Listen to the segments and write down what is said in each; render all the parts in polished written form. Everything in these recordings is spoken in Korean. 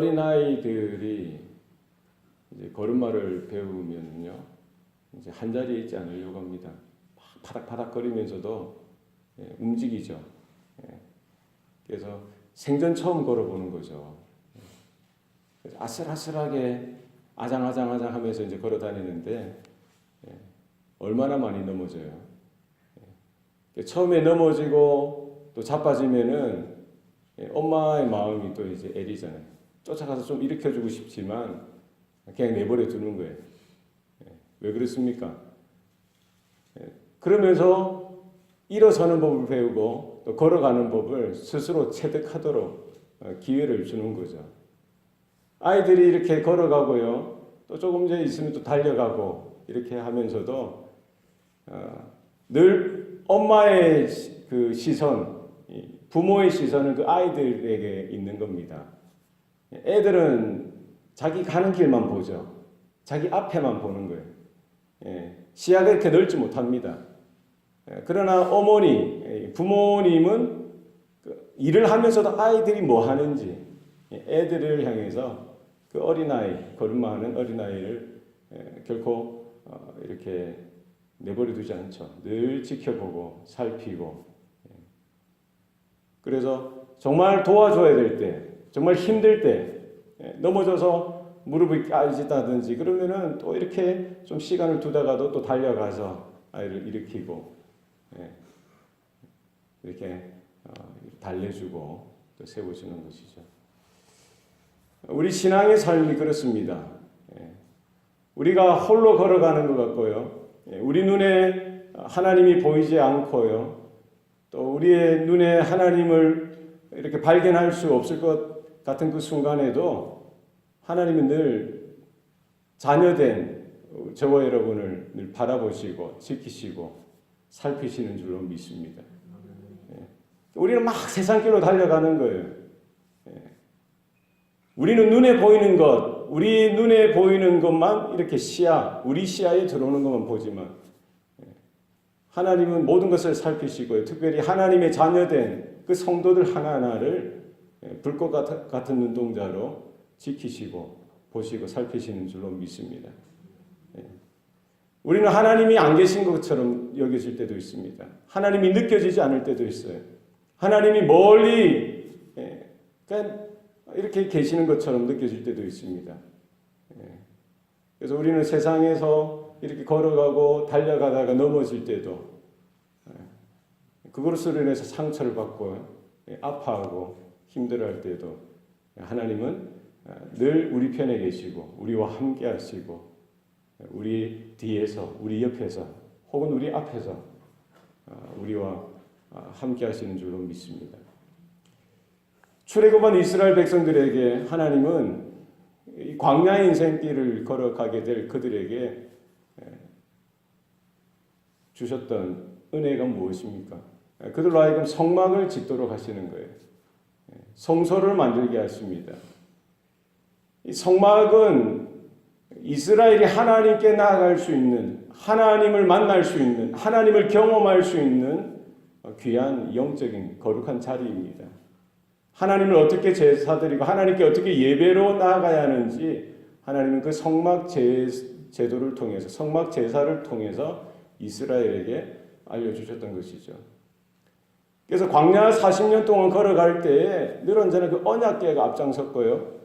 어린아이들이 이제 걸음마를 배우면요, 이제 한 자리에 있지 않으려고 합니다. 막 파닥파닥거리면서도 움직이죠. 그래서 생전 처음 걸어보는 거죠. 그래서 아슬아슬하게 아장아장 하면서 이제 걸어 다니는데 얼마나 많이 넘어져요. 처음에 넘어지고 또 자빠지면은 엄마의 마음이 또 이제 애리잖아요. 쫓아가서 좀 일으켜주고 싶지만 그냥 내버려 두는 거예요. 왜 그렇습니까? 그러면서 일어서는 법을 배우고 또 걸어가는 법을 스스로 체득하도록 기회를 주는 거죠. 아이들이 이렇게 걸어가고요. 또 조금 전에 있으면 또 달려가고 이렇게 하면서도 늘 엄마의 그 시선, 부모의 시선은 그 아이들에게 있는 겁니다. 애들은 자기 가는 길만 보죠. 자기 앞에만 보는 거예요. 시야가 이렇게 넓지 못합니다. 그러나 어머니, 부모님은 일을 하면서도 아이들이 뭐 하는지 애들을 향해서 그 어린아이, 걸음마하는 어린아이를 결코 이렇게 내버려 두지 않죠. 늘 지켜보고 살피고. 그래서 정말 도와줘야 될 때, 정말 힘들 때 넘어져서 무릎이 까지다든지 그러면은 또 이렇게 좀 시간을 두다가도 또 달려가서 아이를 일으키고 이렇게 달래주고 또 세워주는 것이죠. 우리 신앙의 삶이 그렇습니다. 우리가 홀로 걸어가는 것 같고요. 우리 눈에 하나님이 보이지 않고요. 또 우리의 눈에 하나님을 이렇게 발견할 수 없을 것 같은 그 순간에도 하나님은 늘 자녀된 저와 여러분을 늘 바라보시고 지키시고 살피시는 줄로 믿습니다. 우리는 막 세상길로 달려가는 거예요. 우리는 눈에 보이는 것, 우리 눈에 보이는 것만 이렇게 우리 시야에 들어오는 것만 보지만 하나님은 모든 것을 살피시고요. 특별히 하나님의 자녀된 그 성도들 하나하나를 불꽃 같은 눈동자로 지키시고 보시고 살피시는 줄로 믿습니다. 우리는 하나님이 안 계신 것처럼 여겨질 때도 있습니다. 하나님이 느껴지지 않을 때도 있어요. 하나님이 멀리 이렇게 계시는 것처럼 느껴질 때도 있습니다. 그래서 우리는 세상에서 이렇게 걸어가고 달려가다가 넘어질 때도 그것으로 인해서 상처를 받고 아파하고 힘들어할 때도 하나님은 늘 우리 편에 계시고 우리와 함께 하시고 우리 뒤에서 우리 옆에서 혹은 우리 앞에서 우리와 함께 하시는 줄로 믿습니다. 출애굽한 이스라엘 백성들에게 하나님은 이 광야의 인생길을 걸어가게 될 그들에게 주셨던 은혜가 무엇입니까? 그들로 하여금 성막을 짓도록 하시는 거예요. 성소를 만들게 하십니다. 이 성막은 이스라엘이 하나님께 나아갈 수 있는, 하나님을 만날 수 있는, 하나님을 경험할 수 있는 귀한 영적인 거룩한 자리입니다. 하나님을 어떻게 제사드리고 하나님께 어떻게 예배로 나아가야 하는지 하나님은 그 성막 제도를 통해서 성막 제사를 통해서 이스라엘에게 알려주셨던 것이죠. 그래서 광야 40년 동안 걸어갈 때에 늘 언제나 그 언약궤가 앞장섰고요.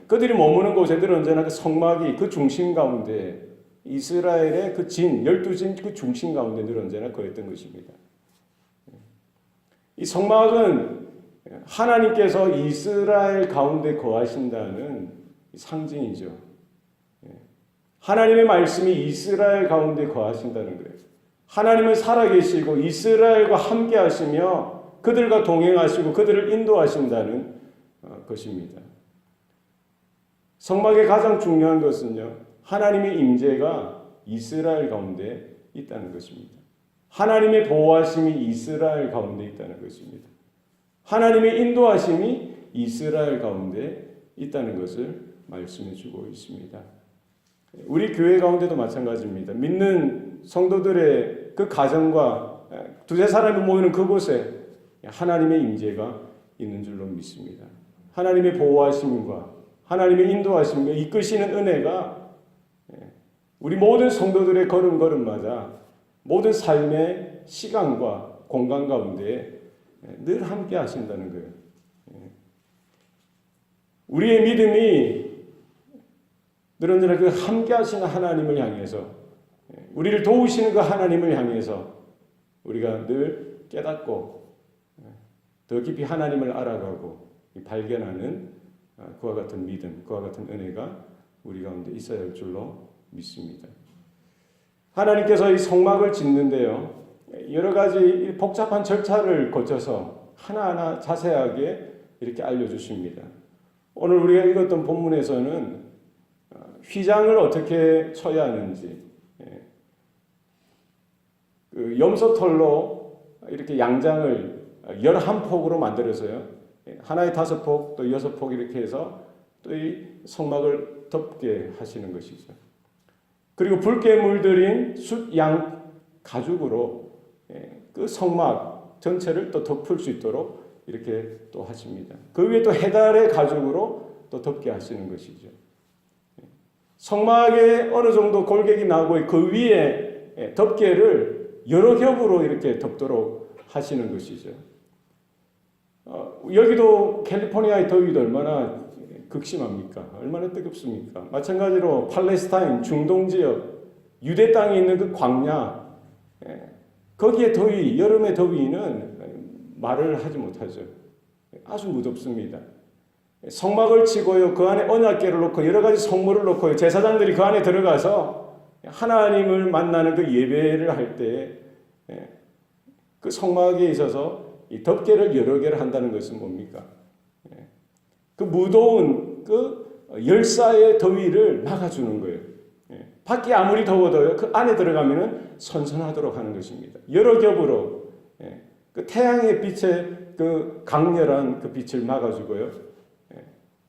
그들이 머무는 곳에 늘 언제나 그 성막이 그 중심 가운데 이스라엘의 그 12진 그 중심 가운데 늘 언제나 거했던 것입니다. 이 성막은 하나님께서 이스라엘 가운데 거하신다는 상징이죠. 하나님의 말씀이 이스라엘 가운데 거하신다는 거예요. 하나님은 살아계시고 이스라엘과 함께 하시며 그들과 동행하시고 그들을 인도하신다는 것입니다. 성막의 가장 중요한 것은요, 하나님의 임재가 이스라엘 가운데 있다는 것입니다. 하나님의 보호하심이 이스라엘 가운데 있다는 것입니다. 하나님의 인도하심이 이스라엘 가운데 있다는 것을 말씀해 주고 있습니다. 우리 교회 가운데도 마찬가지입니다. 믿는 성도들의 그 가정과 두세 사람이 모이는 그곳에 하나님의 임재가 있는 줄로 믿습니다. 하나님의 보호하심과 하나님의 인도하심과 이끄시는 은혜가 우리 모든 성도들의 걸음걸음마다 모든 삶의 시간과 공간 가운데 늘 함께 하신다는 거예요. 우리의 믿음이 늘 언제나 그 함께 하시는 하나님을 향해서, 우리를 도우시는 그 하나님을 향해서 우리가 늘 깨닫고 더 깊이 하나님을 알아가고 발견하는 그와 같은 믿음, 그와 같은 은혜가 우리 가운데 있어야 할 줄로 믿습니다. 하나님께서 이 성막을 짓는데요, 여러 가지 복잡한 절차를 거쳐서 하나하나 자세하게 이렇게 알려주십니다. 오늘 우리가 읽었던 본문에서는 휘장을 어떻게 쳐야 하는지, 그 염소털로 이렇게 양장을 11폭으로 만들어서요, 하나에 5폭 또 6폭 이렇게 해서 또 이 성막을 덮게 하시는 것이죠. 그리고 붉게 물들인 숫양 가죽으로 그 성막 전체를 또 덮을 수 있도록 이렇게 또 하십니다. 그 위에 또 해달의 가죽으로 또 덮게 하시는 것이죠. 성막에 어느 정도 골격이 나고 그 위에 덮개를 여러 겹으로 이렇게 덮도록 하시는 것이죠. 여기도 캘리포니아의 더위도 얼마나 극심합니까? 얼마나 뜨겁습니까? 마찬가지로 팔레스타인 중동 지역 유대 땅에 있는 그 광야, 거기에 더위, 여름의 더위는 말을 하지 못하죠. 아주 무덥습니다. 성막을 치고요, 그 안에 언약궤를 놓고 여러 가지 성물을 놓고요, 제사장들이 그 안에 들어가서 하나님을 만나는 그 예배를 할 때 그 성막에 있어서 이 덮개를 여러 개를 한다는 것은 뭡니까? 그 무더운 그 열사의 더위를 막아주는 거예요. 밖이 아무리 더워도요, 그 안에 들어가면은 선선하도록 하는 것입니다. 여러 겹으로 그 태양의 빛에 그 강렬한 그 빛을 막아주고요.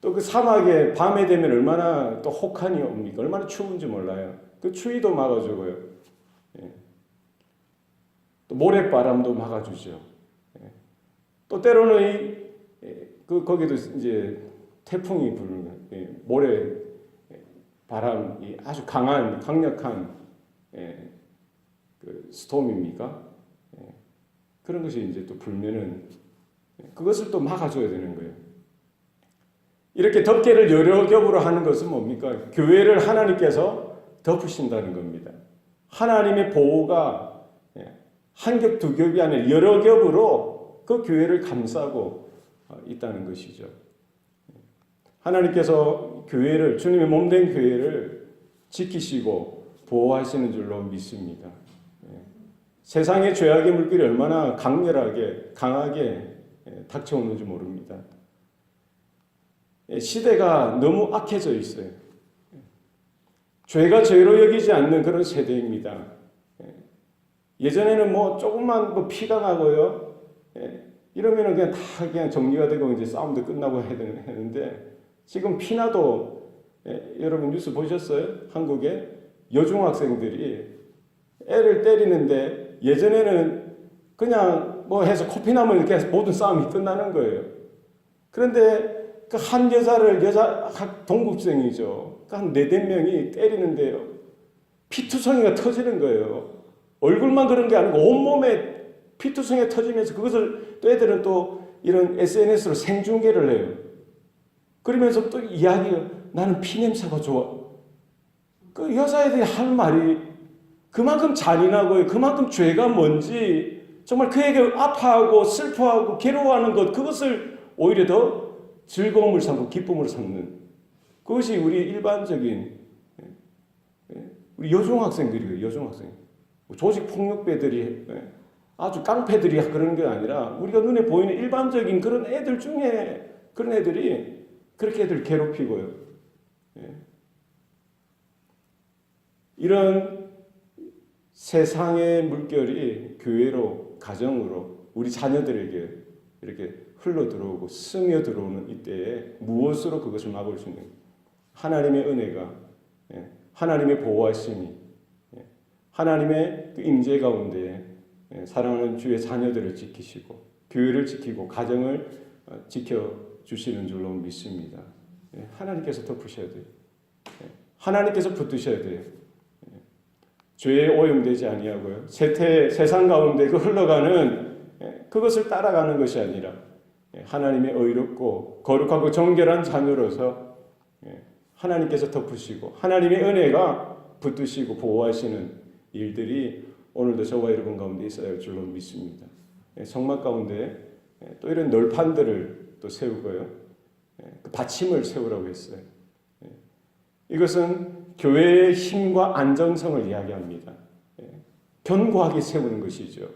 또 그 사막에 밤에 되면 얼마나 또 혹한이 옵니까? 얼마나 추운지 몰라요. 그 추위도 막아주고요. 또 모래바람도 막아주죠. 또 때로는 거기도 이제 태풍이 부는 모래 바람이 아주 강력한 그 스톰입니까? 그런 것이 이제 또 불면은 그것을 또 막아줘야 되는 거예요. 이렇게 덮개를 여러 겹으로 하는 것은 뭡니까? 교회를 하나님께서 덮으신다는 겁니다. 하나님의 보호가 한 겹, 두 겹이 아니라 여러 겹으로 그 교회를 감싸고 있다는 것이죠. 하나님께서 교회를, 주님의 몸된 교회를 지키시고 보호하시는 줄로 믿습니다. 세상의 죄악의 물길이 얼마나 강렬하게, 강하게 닥쳐오는지 모릅니다. 시대가 너무 악해져 있어요. 죄가 죄로 여기지 않는 그런 세대입니다. 예전에는 뭐 조금만 뭐 피가 나고요, 이러면은 그냥 다 그냥 정리가 되고 이제 싸움도 끝나고 해야 되는데, 지금 피나도, 여러분 뉴스 보셨어요? 한국에 여중학생들이 애를 때리는데, 예전에는 그냥 뭐 해서 코피 나면 이렇게 모든 싸움이 끝나는 거예요. 그런데 그 한 여자를, 동급생이죠. 한 4-5명이 때리는데요, 피투성이가 터지는 거예요. 얼굴만 그런 게 아니고 온몸에 피투성이 터지면서 그것을 또 애들은 또 이런 SNS로 생중계를 해요. 그러면서 또 이야기가, 나는 피냄새가 좋아. 그 여자애들이 할 말이 그만큼 잔인하고요, 그만큼 죄가 뭔지 정말 그에게 아파하고 슬퍼하고 괴로워하는 것, 그것을 오히려 더 즐거움을 삼고 기쁨으로 삼는, 그것이 우리 일반적인 우리 여중학생들이에요. 여중학생. 조직 폭력배들이, 아주 깡패들이 그런 게 아니라 우리가 눈에 보이는 일반적인 그런 애들 중에 그런 애들이 그렇게 애들 괴롭히고요. 이런 세상의 물결이 교회로, 가정으로, 우리 자녀들에게 이렇게 흘러 들어오고 스며 들어오는 이때에 무엇으로 그것을 막을 수 있는, 하나님의 은혜가, 하나님의 보호하심이, 하나님의 그 임재 가운데 사랑하는 주의 자녀들을 지키시고 교회를 지키고 가정을 지켜주시는 줄로 믿습니다. 하나님께서 덮으셔야 돼요. 하나님께서 붙드셔야 돼요. 죄에 오염되지 아니하고요. 세상 가운데 그 흘러가는 그것을 따라가는 것이 아니라 하나님의 의롭고 거룩하고 정결한 자녀로서 하나님께서 덮으시고 하나님의 은혜가 붙드시고 보호하시는 일들이 오늘도 저와 여러분 가운데 있어야 할 줄로 믿습니다. 성막 가운데 또 이런 널판들을 또 세우고요. 그 받침을 세우라고 했어요. 이것은 교회의 힘과 안정성을 이야기합니다. 견고하게 세우는 것이죠.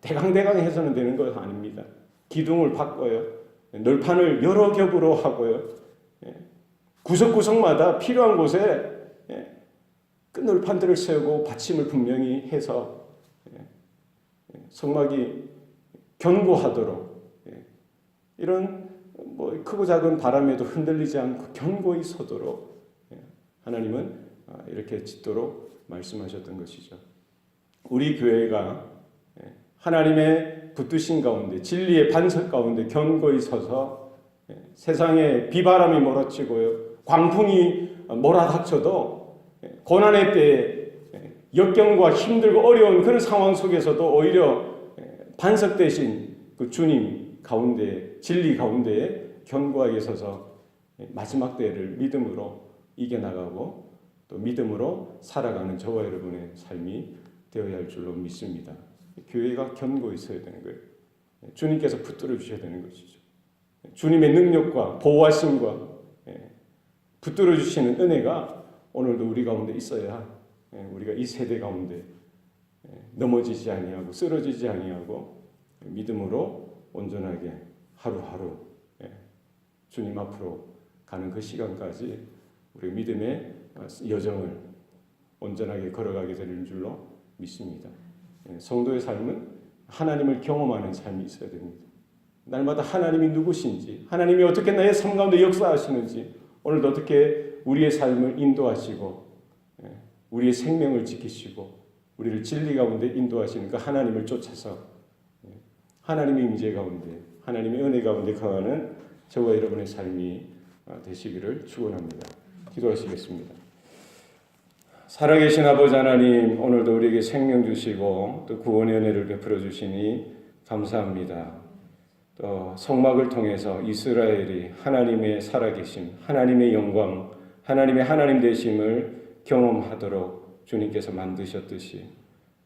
대강대강 해서는 되는 것 아닙니다. 기둥을 바꿔요. 널판을 여러 겹으로 하고요. 구석구석마다 필요한 곳에 그 널판들을 세우고 받침을 분명히 해서 성막이 견고하도록 이런 크고 작은 바람에도 흔들리지 않고 견고히 서도록 하나님은 이렇게 짓도록 말씀하셨던 것이죠. 우리 교회가 하나님의 붙드신 가운데 진리의 반석 가운데 견고히 서서 세상에 비바람이 몰아치고요. 광풍이 몰아닥쳐도 고난의 때에 역경과 힘들고 어려운 그런 상황 속에서도 오히려 반석 대신 그 주님 가운데 진리 가운데에 견고하게 서서 마지막 때를 믿음으로 이겨나가고 또 믿음으로 살아가는 저와 여러분의 삶이 되어야 할 줄로 믿습니다. 교회가 견고히 서야 되는 거예요. 주님께서 붙들어 주셔야 되는 것이죠. 주님의 능력과 보호하심과 붙들어 주시는 은혜가 오늘도 우리 가운데 있어야 우리가 이 세대 가운데 넘어지지 아니하고 쓰러지지 아니하고 믿음으로 온전하게 하루하루 주님 앞으로 가는 그 시간까지 우리 믿음의 여정을 온전하게 걸어가게 되는 줄로 믿습니다. 성도의 삶은 하나님을 경험하는 삶이 있어야 됩니다. 날마다 하나님이 누구신지, 하나님이 어떻게 나의 삶 가운데 역사하시는지, 오늘도 어떻게 우리의 삶을 인도하시고 우리의 생명을 지키시고 우리를 진리 가운데 인도하시는 그 하나님을 쫓아서 하나님의 임재 가운데 하나님의 은혜 가운데 거하는 저와 여러분의 삶이 되시기를 축원합니다. 기도하시겠습니다. 살아계신 아버지 하나님, 오늘도 우리에게 생명 주시고 또 구원의 은혜를 베풀어 주시니 감사합니다. 또 성막을 통해서 이스라엘이 하나님의 살아계심, 하나님의 영광, 하나님의 하나님 되심을 경험하도록 주님께서 만드셨듯이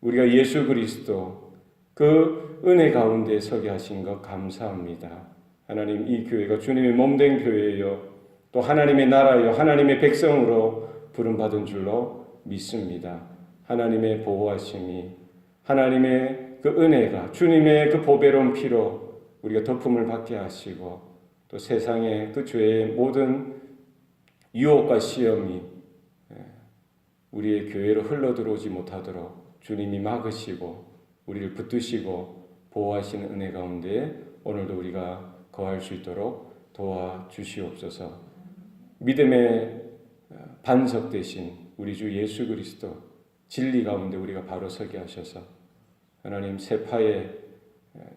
우리가 예수 그리스도 그 은혜 가운데 서게 하신 것 감사합니다. 하나님, 이 교회가 주님의 몸된 교회요 또 하나님의 나라요 하나님의 백성으로 부름받은 줄로 믿습니다. 하나님의 보호하심이 하나님의 그 은혜가 주님의 그 보배로운 피로 우리가 덮음을 받게 하시고 또 세상의 그 죄의 모든 유혹과 시험이 우리의 교회로 흘러들어오지 못하도록 주님이 막으시고 우리를 붙드시고 보호하시는 은혜 가운데 오늘도 우리가 거할 수 있도록 도와주시옵소서. 믿음의 반석 되신 우리 주 예수 그리스도 진리 가운데 우리가 바로 서게 하셔서 하나님 세파의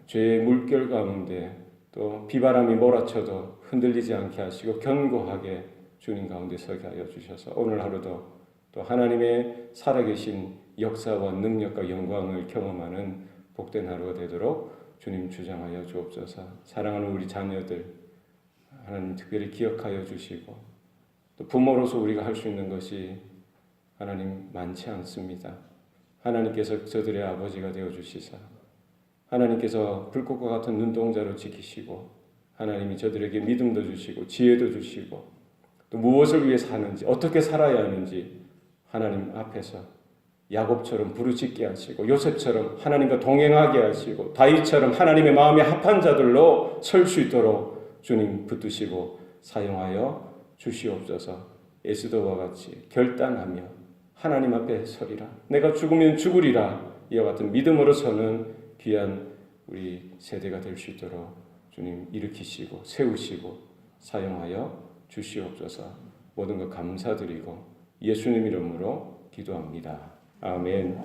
죄의 물결 가운데 또 비바람이 몰아쳐도 흔들리지 않게 하시고 견고하게 주님 가운데 서게 하여 주셔서 오늘 하루도 또 하나님의 살아계신 역사와 능력과 영광을 경험하는 복된 하루가 되도록 주님 주장하여 주옵소서. 사랑하는 우리 자녀들 하나님 특별히 기억하여 주시고 또 부모로서 우리가 할 수 있는 것이 하나님 많지 않습니다. 하나님께서 저들의 아버지가 되어주시사 하나님께서 불꽃과 같은 눈동자로 지키시고 하나님이 저들에게 믿음도 주시고 지혜도 주시고 또 무엇을 위해 사는지 어떻게 살아야 하는지 하나님 앞에서 야곱처럼 부르짖게 하시고 요셉처럼 하나님과 동행하게 하시고 다윗처럼 하나님의 마음에 합한 자들로 설 수 있도록 주님 붙드시고 사용하여 주시옵소서. 에스더와 같이 결단하며 하나님 앞에 서리라. 내가 죽으면 죽으리라. 이와 같은 믿음으로 서는 귀한 우리 세대가 될 수 있도록 주님 일으키시고 세우시고 사용하여 주시옵소서. 모든 것 감사드리고 예수님 이름으로 기도합니다. 아멘.